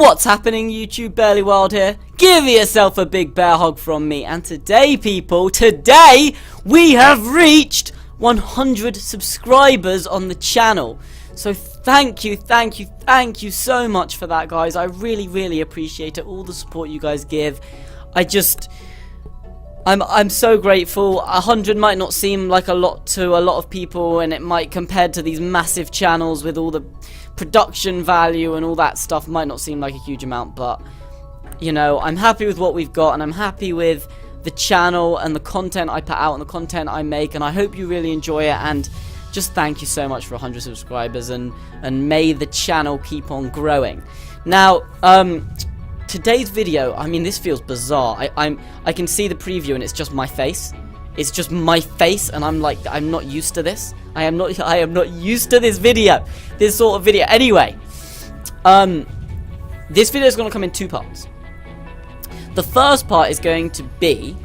What's happening, YouTube? Barely Wild here. Give yourself a big bear hug from me. And today, people, we have reached 100 subscribers on the channel. So thank you so much for that, guys. I really appreciate it. All the support you guys give. I'm so grateful. 100 might not seem like a lot to a lot of people, and it might, compared to these massive channels with all the production value and all that stuff, might not seem like a huge amount, but you know, I'm happy with what we've got, and I'm happy with the channel and the content I put out and the content I make, and I hope you really enjoy it. And just thank you so much for 100 subscribers, and may the channel keep on growing. Now, today's video, I mean, this feels bizarre. I can see the preview and it's just my face. It's just my face, and I'm like, I'm not used to this. I am not used to this video. This sort of video. Anyway, this video is going to come in two parts. The first part is going to be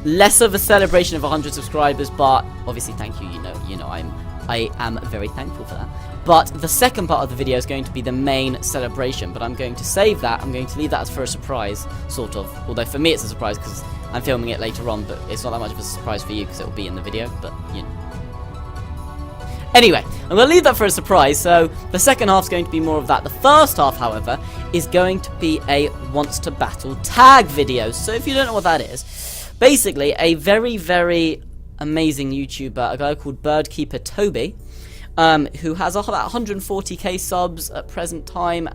less of a celebration of 100 subscribers, but obviously, thank you. You know, I am very thankful for that. But the second part of the video is going to be the main celebration, but I'm going to save that. I'm going to leave that as for a surprise, sort of. Although for me it's a surprise because I'm filming it later on, but it's not that much of a surprise for you because it will be in the video, but you know. Anyway, I'm going to leave that for a surprise, so the second half is going to be more of that. The first half, however, is going to be a wants to battle tag video. So if you don't know what that is, basically a very amazing YouTuber, a guy called Bird Keeper Toby, who has about 140k subs at present time,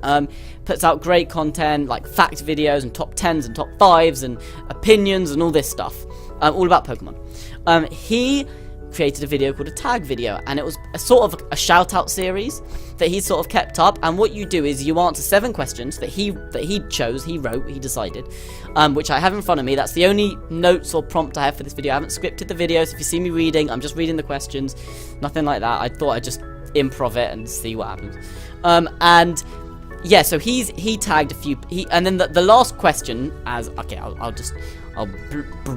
puts out great content like fact videos and top 10s and top 5s and opinions and all this stuff, all about Pokemon. He created a video called a tag video, and it was a sort of a shout out series that he sort of kept up. And what you do is you answer 7 questions that he decided, which I have in front of me. That's the only notes or prompt I have for this video. I haven't scripted the video, so if you see me reading, I'm just reading the questions, nothing like that. I thought I'd just improv it and see what happens. And yeah, so he tagged a few, and then the last question, I'll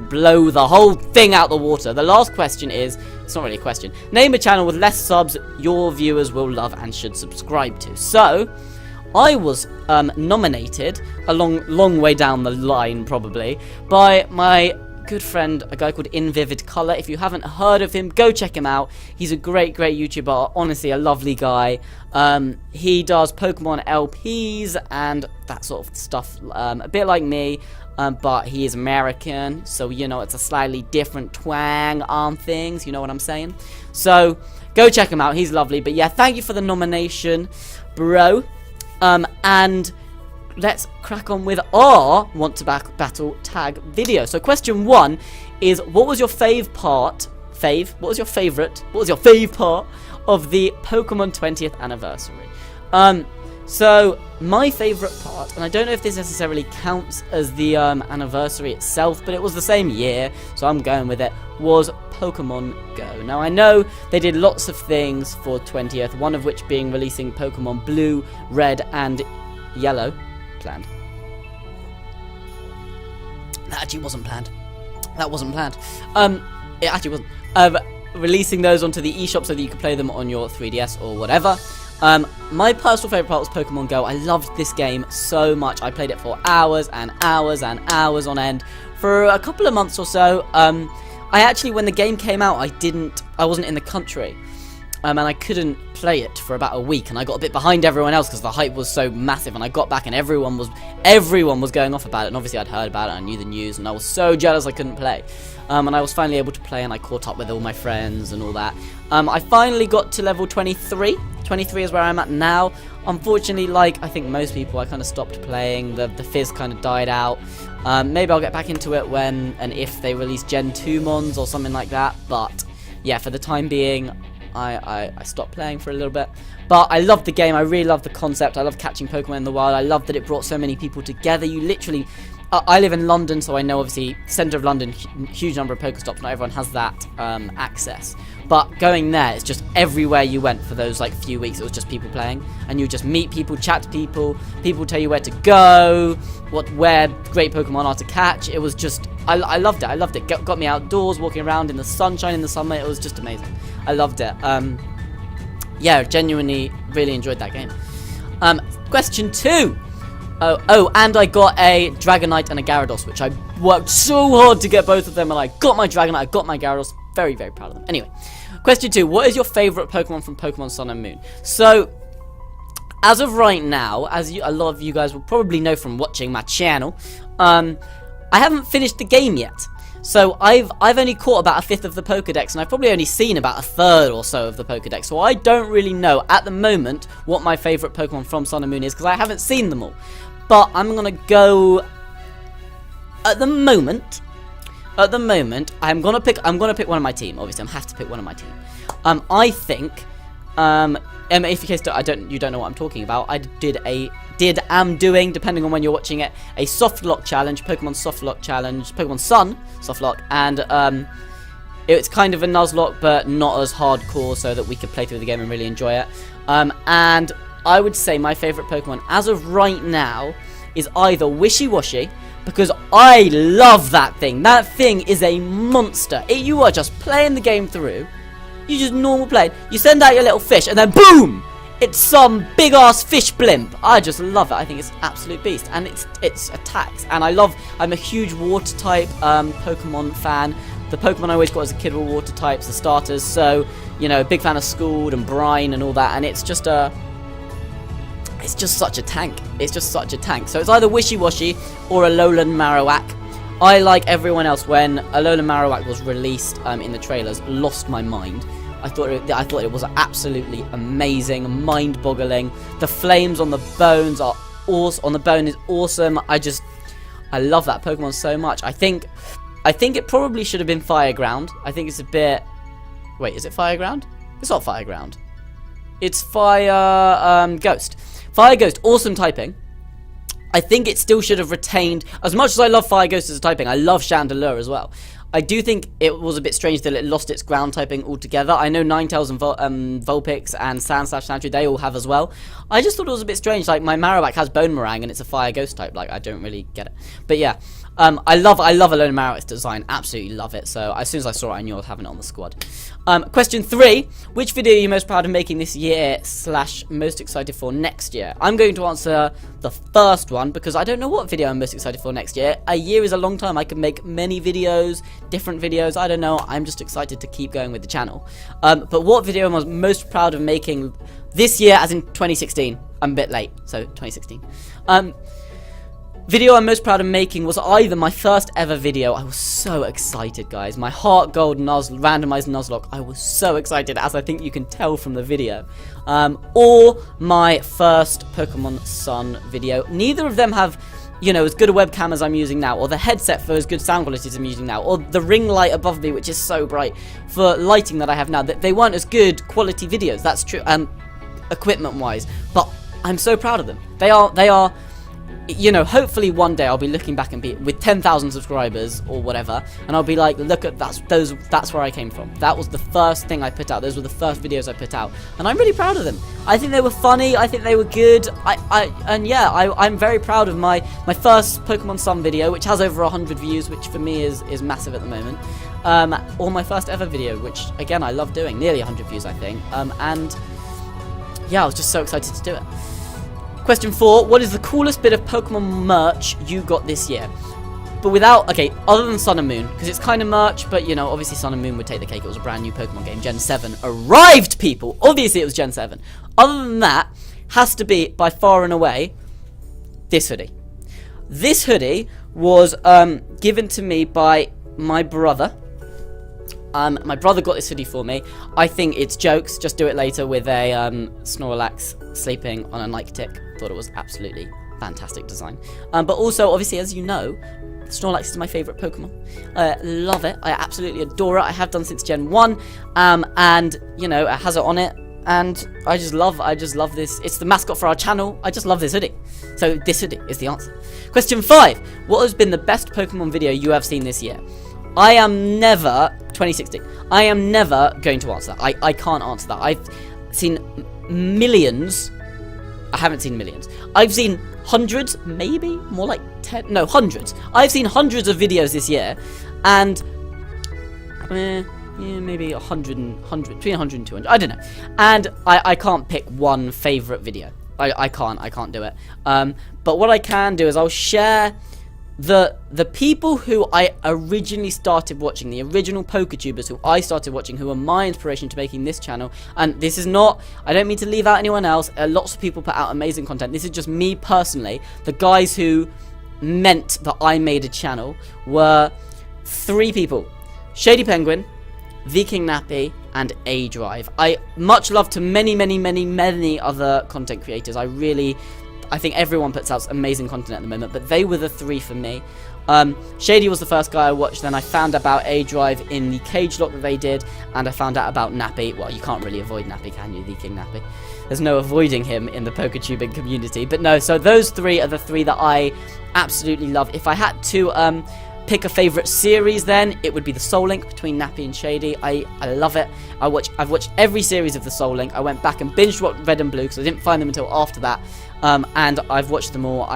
blow the whole thing out the water. The last question is, it's not really a question. Name a channel with less subs your viewers will love and should subscribe to. So, I was nominated a long way down the line, probably, by my good friend, a guy called In Vivid Color. If you haven't heard of him, go check him out. He's a great YouTuber, honestly a lovely guy. He does Pokemon LPs and that sort of stuff, a bit like me, but he is American, so you know, it's a slightly different twang on things, you know what I'm saying? So go check him out, he's lovely. But yeah, thank you for the nomination, bro. And let's crack on with our want to battle tag video. So question 1 is, what was your fave part of the Pokemon 20th anniversary? So my favorite part, and I don't know if this necessarily counts as the anniversary itself, but it was the same year, so I'm going with it, was Pokemon Go. Now I know they did lots of things for 20th, one of which being releasing Pokemon Blue, Red and Yellow. Planned. That actually wasn't planned. It actually wasn't. Releasing those onto the eShop so that you could play them on your 3DS or whatever. My personal favourite part was Pokemon Go. I loved this game so much. I played it for hours and hours and hours on end for a couple of months or so. I actually, when the game came out, I wasn't in the country. And I couldn't play it for about a week, and I got a bit behind everyone else because the hype was so massive, and I got back and everyone was going off about it, and obviously I'd heard about it, I knew the news, and I was so jealous I couldn't play. And I was finally able to play, and I caught up with all my friends and all that. I finally got to level 23. 23 is where I'm at now. Unfortunately, like I think most people, I kind of stopped playing. The fizz kind of died out. Maybe I'll get back into it when and if they release Gen 2 mons or something like that, but yeah, for the time being, I stopped playing for a little bit. But I loved the game, I really loved the concept, I love catching Pokemon in the wild, I loved that it brought so many people together. You literally, I live in London, so I know obviously, centre of London, huge number of Pokestops, not everyone has that access. But going there, it's just everywhere you went for those like few weeks, it was just people playing. And you just meet people, chat to people, people tell you where to go, where great Pokemon are to catch. It was just, I loved it, got me outdoors, walking around in the sunshine in the summer, it was just amazing. I loved it. Yeah, genuinely really enjoyed that game. Question 2. Oh, and I got a Dragonite and a Gyarados, which I worked so hard to get both of them, and I got my Dragonite, I got my Gyarados. Very, very proud of them. Anyway, question 2. What is your favourite Pokemon from Pokemon Sun and Moon? So, as of right now, a lot of you guys will probably know from watching my channel, I haven't finished the game yet. So I've only caught about a fifth of the Pokedex, and I've probably only seen about a third or so of the Pokedex. So I don't really know at the moment what my favourite Pokemon from Sun and Moon is, because I haven't seen them all. But I'm gonna go at the moment. I'm gonna pick one of my team. Obviously, I have to pick one of my team. I think. If in case you don't know what I'm talking about, I am doing, depending on when you're watching it, a softlock challenge, Pokemon softlock challenge, Pokemon Sun softlock, and it's kind of a Nuzlocke, but not as hardcore, so that we could play through the game and really enjoy it. And I would say my favourite Pokemon as of right now is either Wishy-Washy, because I love that thing. That thing is a monster. You are just playing the game through. You just normal play. You send out your little fish, and then boom! It's some big-ass fish blimp. I just love it. I think it's an absolute beast. And it's attacks. And I'm a huge water-type Pokemon fan. The Pokemon I always got as a kid were water types, the starters. So, you know, big fan of Scald and Brine and all that. And it's just such a tank. It's just such a tank. So it's either Wishy-Washy or a Alolan Marowak. I, like everyone else, when Alolan Marowak was released in the trailers, lost my mind. I thought it was absolutely amazing, mind-boggling. The flames on the bones are awesome. On the bone is awesome. I love that Pokemon so much. I think it probably should have been Fire Ground. I think it's a bit. Wait, is it Fire Ground? It's not Fire Ground. It's Fire Ghost. Fire Ghost, awesome typing. I think it still should have retained, as much as I love Fire Ghost as a typing, I love Chandelure as well. I do think it was a bit strange that it lost its ground typing altogether. I know Ninetales and Vulpix and Sandslash, they all have as well. I just thought it was a bit strange. Like, my Marowak has Bone Meringue and it's a Fire Ghost type. Like, I don't really get it. But yeah, I love Alolan Marowak's design. Absolutely love it. So as soon as I saw it, I knew I was having it on the squad. Question 3. Which video are you most proud of making this year / most excited for next year? I'm going to answer the first one because I don't know what video I'm most excited for next year. A year is a long time. I can make many videos, different videos. I don't know. I'm just excited to keep going with the channel. But what video am I most proud of making this year, as in 2016? I'm a bit late, so 2016. Video I'm most proud of making was either my first ever video. I was so excited, guys. My Heart Gold randomized Nuzlocke. I was so excited, as I think you can tell from the video. Or my first Pokemon Sun video. Neither of them have, you know, as good a webcam as I'm using now, or the headset for as good sound quality as I'm using now, or the ring light above me, which is so bright, for lighting that I have now. They weren't as good quality videos, that's true, equipment-wise, but I'm so proud of them. They are, you know, hopefully one day I'll be looking back and be with 10,000 subscribers or whatever, and I'll be like, look at that's where I came from. That was the first thing I put out. Those were the first videos I put out, and I'm really proud of them. I think they were funny. I think they were good. I'm very proud of my first Pokemon Sun video, which has over 100 views, which for me is massive at the moment. Or my first ever video, which again I love doing, nearly 100 views I think. And yeah, I was just so excited to do it. Question 4, what is the coolest bit of Pokemon merch you got this year? But without, okay, other than Sun and Moon, because it's kind of merch, but you know, obviously Sun and Moon would take the cake. It was a brand new Pokemon game. Gen 7 arrived, people! Obviously it was Gen 7. Other than that, has to be, by far and away, this hoodie. This hoodie was given to me by my brother. My brother got this hoodie for me. I think it's jokes. Just do it later with a Snorlax sleeping on a Nike tick. Thought it was absolutely fantastic design. But also, obviously, as you know, Snorlax is my favourite Pokemon. Love it. I absolutely adore it. I have done since Gen 1. And, you know, it has it on it. And I just love this. It's the mascot for our channel. I just love this hoodie. So this hoodie is the answer. Question 5. What has been the best Pokemon video you have seen this year? I am never, 2016, I am never going to answer that. I can't answer that. I've seen millions. I haven't seen millions. I've seen hundreds, maybe, more like 10, no, hundreds. I've seen hundreds of videos this year, and, yeah, maybe 100, between 100 and 200, I don't know. And I can't pick one favourite video. I can't do it. But what I can do is I'll share the people who I originally started watching, the original PokeTubers who I started watching, who were my inspiration to making this channel. And this is not, I don't mean to leave out anyone else. Lots of people put out amazing content. This is just me personally. The guys who meant that I made a channel were 3 people: Shady Penguin, Viking Nappy, and A Drive. I much love to many other content creators. I think everyone puts out amazing content at the moment, but they were the 3 for me. Shady was the first guy I watched, then I found about A Drive in the cage lock that they did, and I found out about Nappy. Well, you can't really avoid Nappy, can you, the King Nappy? There's no avoiding him in the PokeTubing community. But no, so those 3 are the 3 that I absolutely love. If I had to pick a favourite series, then it would be the Soul Link between Nappy and Shady. I love it. I've watched every series of the Soul Link. I went back and binged watched Red and Blue because I didn't find them until after that. And I've watched them all.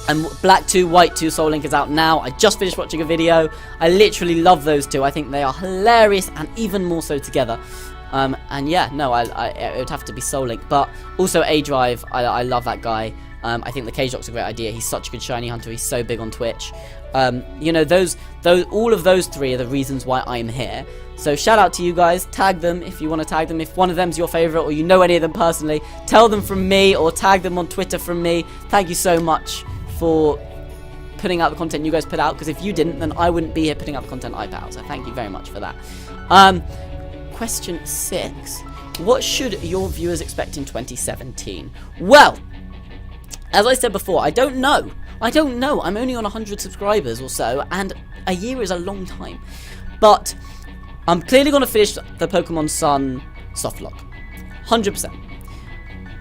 And Black 2, White 2 Soul Link is out now. I just finished watching a video. I literally love those 2. I think they are hilarious, and even more so together. And yeah, no, it would have to be Soul Link. But also A Drive, I love that guy. I think the cage lock's a great idea. He's such a good shiny hunter. He's so big on Twitch. You know, all of those 3 are the reasons why I'm here. So shout out to you guys. Tag them if you want to tag them. If one of them's your favorite, or you know any of them personally, tell them from me, or tag them on Twitter from me. Thank you so much for putting out the content you guys put out, because if you didn't, then I wouldn't be here putting out the content I put out. So thank you very much for that. Question 6. What should your viewers expect in 2017? Well, as I said before, I don't know. I'm only on 100 subscribers or so, and a year is a long time. But I'm clearly going to finish the Pokemon Sun softlock. 100%.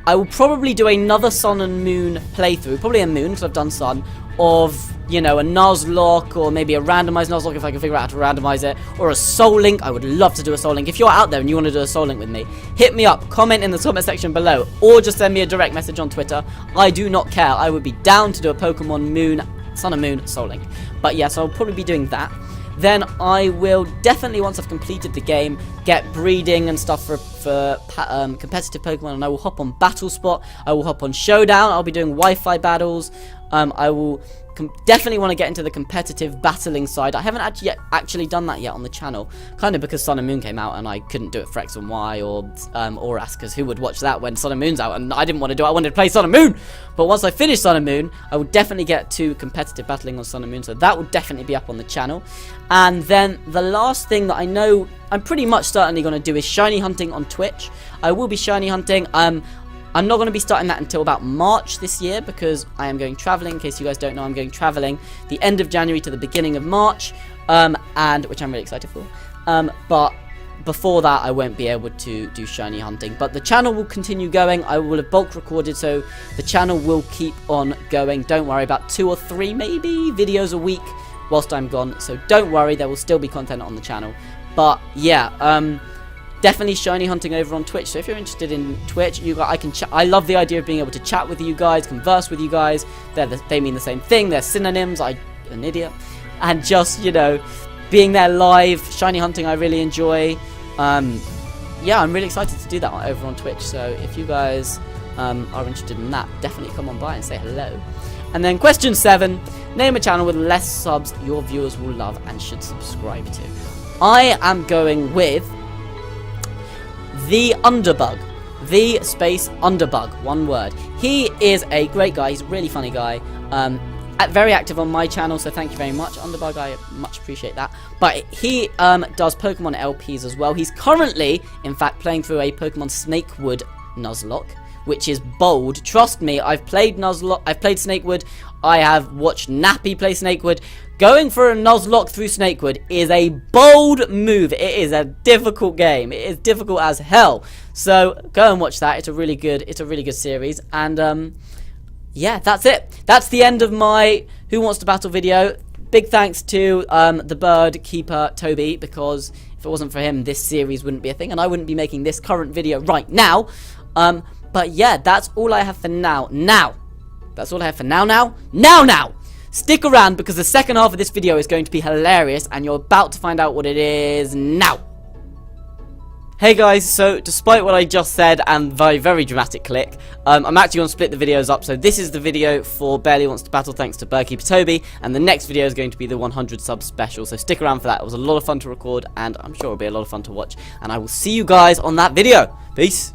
I will probably do another Sun and Moon playthrough, probably a Moon, because I've done Sun, of, you know, a Nuzlocke, or maybe a randomized Nuzlocke if I can figure out how to randomize it, or a Soul Link. I would love to do a Soul Link. If you're out there and you want to do a Soul Link with me, hit me up, comment in the comment section below, or just send me a direct message on Twitter. I do not care. I would be down to do a Pokemon Moon, Sun and Moon Soul Link. But yes, I'll probably be doing that. Then I will definitely, once I've completed the game, get breeding and stuff for competitive Pokemon, and I will hop on Battle Spot. I will hop on Showdown. I'll be doing Wi-Fi battles. I will definitely want to get into the competitive battling side. I haven't actually done that yet on the channel, kind of because Sun and Moon came out and I couldn't do it for X and Y or Oras, because who would watch that when Sun and Moon's out, and I didn't want to do it. I wanted to play Sun and Moon. But once I finish Sun and Moon, I will definitely get to competitive battling on Sun and Moon, so that will definitely be up on the channel. And then the last thing that I know I'm pretty much certainly going to do is shiny hunting on Twitch. I will be shiny hunting. I'm not going to be starting that until about March this year, because I am going travelling. In case you guys don't know, I'm going travelling the end of January to the beginning of March, and which I'm really excited for. But before that, I won't be able to do shiny hunting. But the channel will continue going. I will have bulk recorded, so the channel will keep on going. Don't worry, about 2 or 3 maybe videos a week whilst I'm gone. So don't worry, there will still be content on the channel. But yeah, definitely shiny hunting over on Twitch. So if you're interested in Twitch, I love the idea of being able to chat with you guys, converse with you guys. They mean the same thing. They're synonyms. I'm an idiot. And just, you know, being there live, shiny hunting, I really enjoy. Yeah, I'm really excited to do that over on Twitch. So if you guys are interested in that, definitely come on by and say hello. And then question 7, name a channel with less subs your viewers will love and should subscribe to. I am going with The Underbug. The space Underbug, one word. He is a great guy. He's a really funny guy. Very active on my channel, so thank you very much, Underbug. I much appreciate that. But he does Pokemon LPs as well. He's currently, in fact, playing through a Pokemon Snakewood Nuzlocke, which is bold. Trust me, I've played Nuzlocke. I've played Snakewood. I have watched Nappy play Snakewood. Going for a Nuzlocke through Snakewood is a bold move. It is a difficult game. It is difficult as hell. So go and watch that. It's a really good series. And yeah, that's it. That's the end of my Who Wants to Battle video. Big thanks to the Bird Keeper Toby, because if it wasn't for him, this series wouldn't be a thing, and I wouldn't be making this current video right now. But yeah, that's all I have for now. That's all I have for now. Stick around, because the second half of this video is going to be hilarious, and you're about to find out what it is now. Hey guys, so despite what I just said and very dramatic click, I'm actually going to split the videos up. So this is the video for Barely Wants to Battle thanks to Bird Keeper Toby, and the next video is going to be the 100 subs special, so stick around for that. It was a lot of fun to record, and I'm sure it'll be a lot of fun to watch, and I will see you guys on that video. Peace!